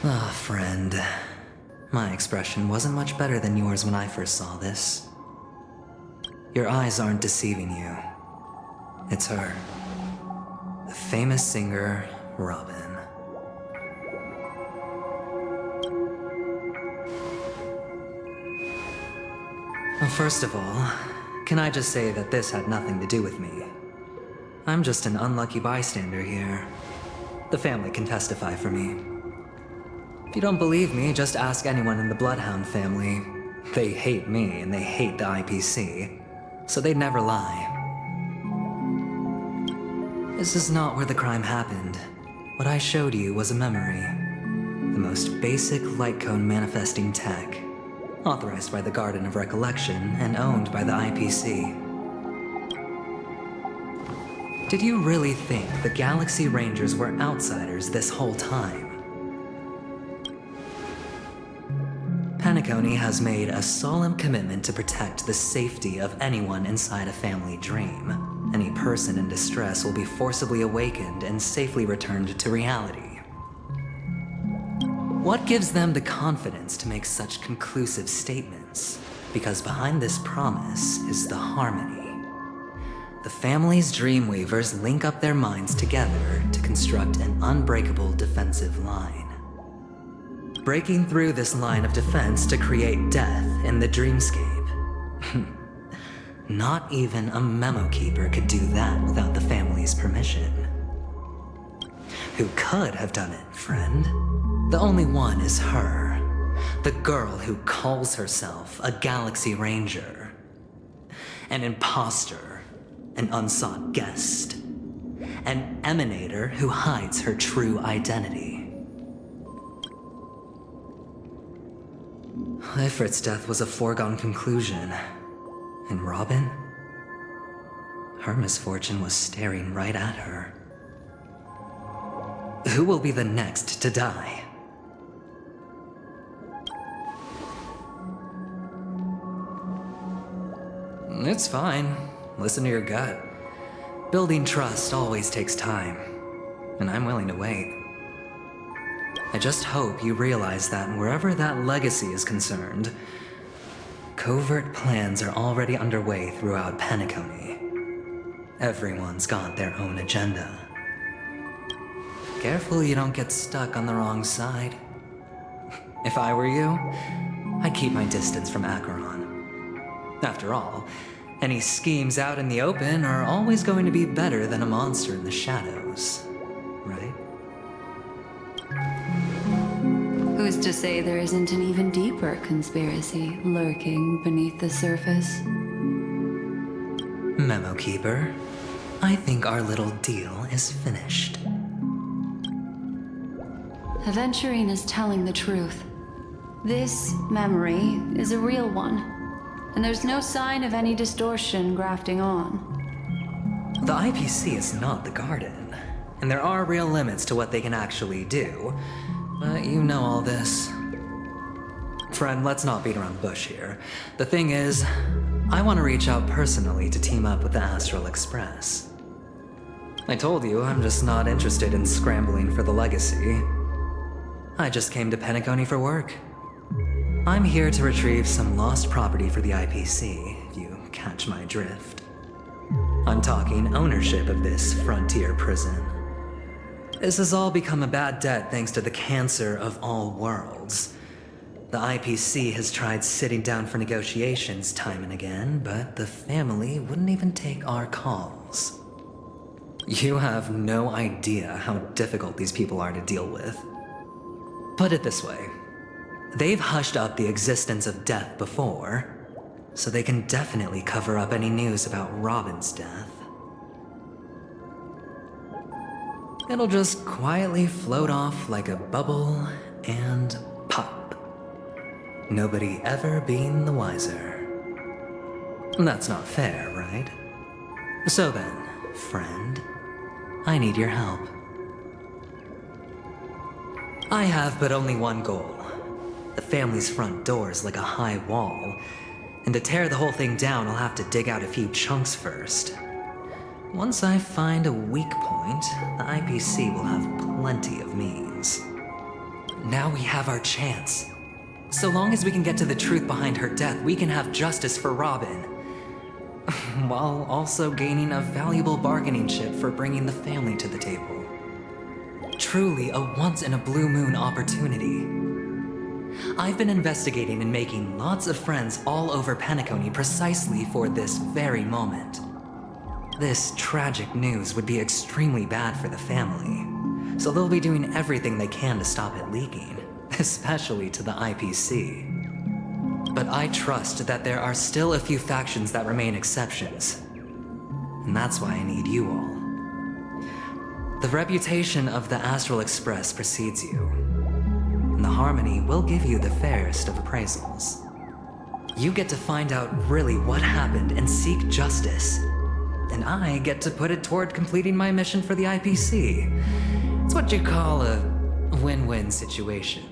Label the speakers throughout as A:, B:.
A: Ah, friend. My expression wasn't much better than yours when I first saw this. Your eyes aren't deceiving you. It's her. The famous singer, Robin. Well, first of all, can I just say that this had nothing to do with me? I'm just an unlucky bystander here. The family can testify for me. If you don't believe me, just ask anyone in the Bloodhound family. They hate me and they hate the IPC, so they'd never lie. This is not where the crime happened. What I showed you was a memory. The most basic light cone manifesting tech, authorized by the Garden of Recollection and owned by the IPC. Did you really think the Galaxy Rangers were outsiders this whole time? Penacony has made a solemn commitment to protect the safety of anyone inside a family dream. Any person in distress will be forcibly awakened and safely returned to reality. What gives them the confidence to make such conclusive statements? Because behind this promise is the harmony. The family's Dreamweavers link up their minds together to construct an unbreakable defensive line. Breaking through this line of defense to create death in the dreamscape. Not even a memo keeper could do that without the family's permission. Who could have done it, friend? The only one is her. The girl who calls herself a Galaxy Ranger. An imposter. An unsought guest. An emanator who hides her true identity. Ifrit's death was a foregone conclusion. And Robin? Her misfortune was staring right at her. Who will be the next to die? It's fine. Listen to your gut. Building trust always takes time, and I'm willing to wait. I just hope you realize that wherever that legacy is concerned, covert plans are already underway throughout Penacony. Everyone's got their own agenda. Careful you don't get stuck on the wrong side. If I were you, I'd keep my distance from Acheron. After all, any schemes out in the open are always going to be better than a monster in the shadows, right?
B: Who's to say there isn't an even deeper conspiracy lurking beneath the surface?
A: Memo Keeper, I think our little deal is finished.
B: Aventurine is telling the truth. This memory is a real one, and there's no sign of any distortion grafting on.
A: The IPC is not the Garden, and there are real limits to what they can actually do. But you know all this. Friend, let's not beat around the bush here. The thing is, I want to reach out personally to team up with the Astral Express. I told you I'm just not interested in scrambling for the legacy. I just came to Penacony for work. I'm here to retrieve some lost property for the IPC, if you catch my drift. I'm talking ownership of this frontier prison. This has all become a bad debt thanks to the cancer of all worlds. The IPC has tried sitting down for negotiations time and again, but the family wouldn't even take our calls. You have no idea how difficult these people are to deal with. Put it this way, they've hushed up the existence of death before, so they can definitely cover up any news about Robin's death. It'll just quietly float off like a bubble and pop. Nobody ever being the wiser. That's not fair, right? So then, friend, I need your help. I have but only one goal. The family's front door is like a high wall, and to tear the whole thing down, I'll have to dig out a few chunks first. Once I find a weak point, the IPC will have plenty of means. Now we have our chance. So long as we can get to the truth behind her death, we can have justice for Robin. While also gaining a valuable bargaining chip for bringing the family to the table. Truly a once-in-a-blue-moon opportunity. I've been investigating and making lots of friends all over Penacony precisely for this very moment. This tragic news would be extremely bad for the family, so they'll be doing everything they can to stop it leaking, especially to the IPC. But I trust that there are still a few factions that remain exceptions, and that's why I need you all. The reputation of the Astral Express precedes you, and the Harmony will give you the fairest of appraisals. You get to find out really what happened and seek justice, and I get to put it toward completing my mission for the IPC. It's what you call a win-win situation.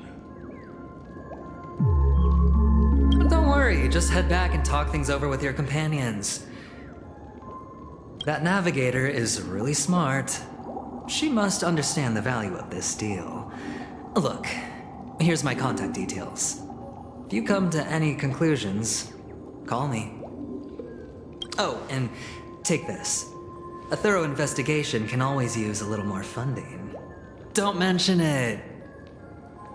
A: Don't worry, just head back and talk things over with your companions. That navigator is really smart. She must understand the value of this deal. Look, here's my contact details. If you come to any conclusions, call me. Oh, and take this. A thorough investigation can always use a little more funding. Don't mention it.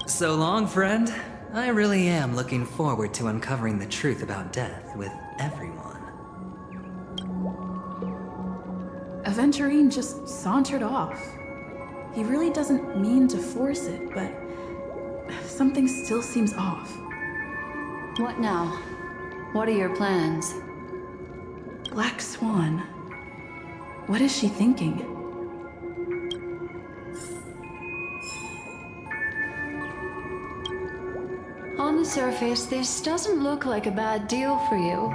A: So long, friend. I really am looking forward to uncovering the truth about death with everyone.
C: Aventurine just sauntered off. He really doesn't mean to force it, but something still seems off.
B: What now? What are your plans?
C: Black Swan. What is she thinking?
B: On the surface, this doesn't look like a bad deal for you.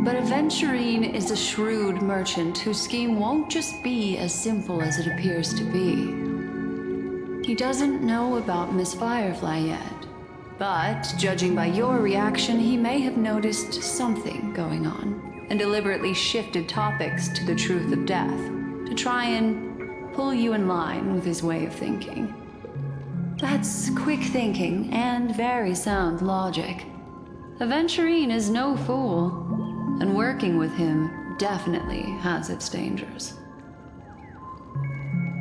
B: But Aventurine is a shrewd merchant whose scheme won't just be as simple as it appears to be. He doesn't know about Miss Firefly yet, but judging by your reaction, he may have noticed something going on and deliberately shifted topics to the truth of death to try and pull you in line with his way of thinking. That's quick thinking and very sound logic. Aventurine is no fool, and working with him definitely has its dangers.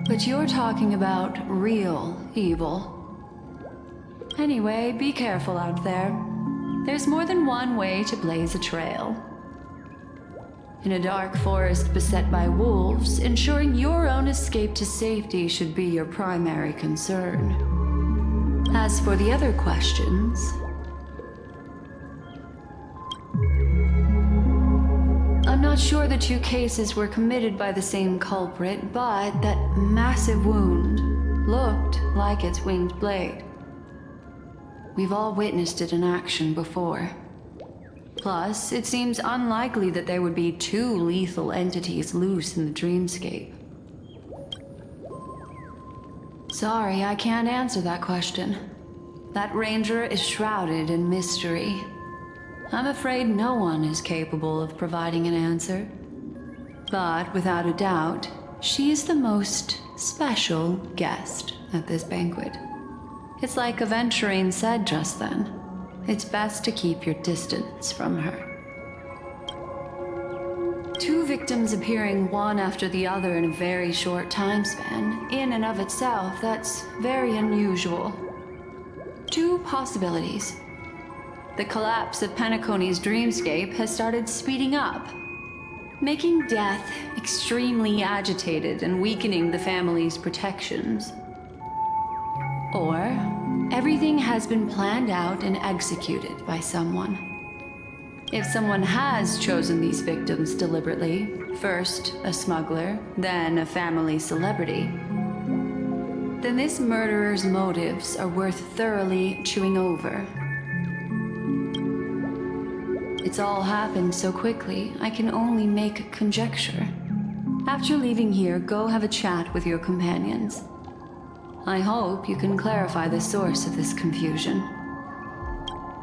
B: But you're talking about real evil. Anyway, be careful out there. There's more than one way to blaze a trail. In a dark forest beset by wolves, ensuring your own escape to safety should be your primary concern. As for the other questions, I'm not sure the two cases were committed by the same culprit, but that massive wound looked like its winged blade. We've all witnessed it in action before. Plus, it seems unlikely that there would be two lethal entities loose in the dreamscape. Sorry, I can't answer that question. That ranger is shrouded in mystery. I'm afraid no one is capable of providing an answer. But without a doubt, she is the most special guest at this banquet. It's like Aventurine said just then. It's best to keep your distance from her. Two victims appearing one after the other in a very short time span, in and of itself, that's very unusual. Two possibilities. The collapse of Penacony's dreamscape has started speeding up, making death extremely agitated and weakening the family's protections. Or everything has been planned out and executed by someone. If someone has chosen these victims deliberately, first a smuggler, then a family celebrity, then this murderer's motives are worth thoroughly chewing over. It's all happened so quickly, I can only make conjecture. After leaving here, go have a chat with your companions. I hope you can clarify the source of this confusion.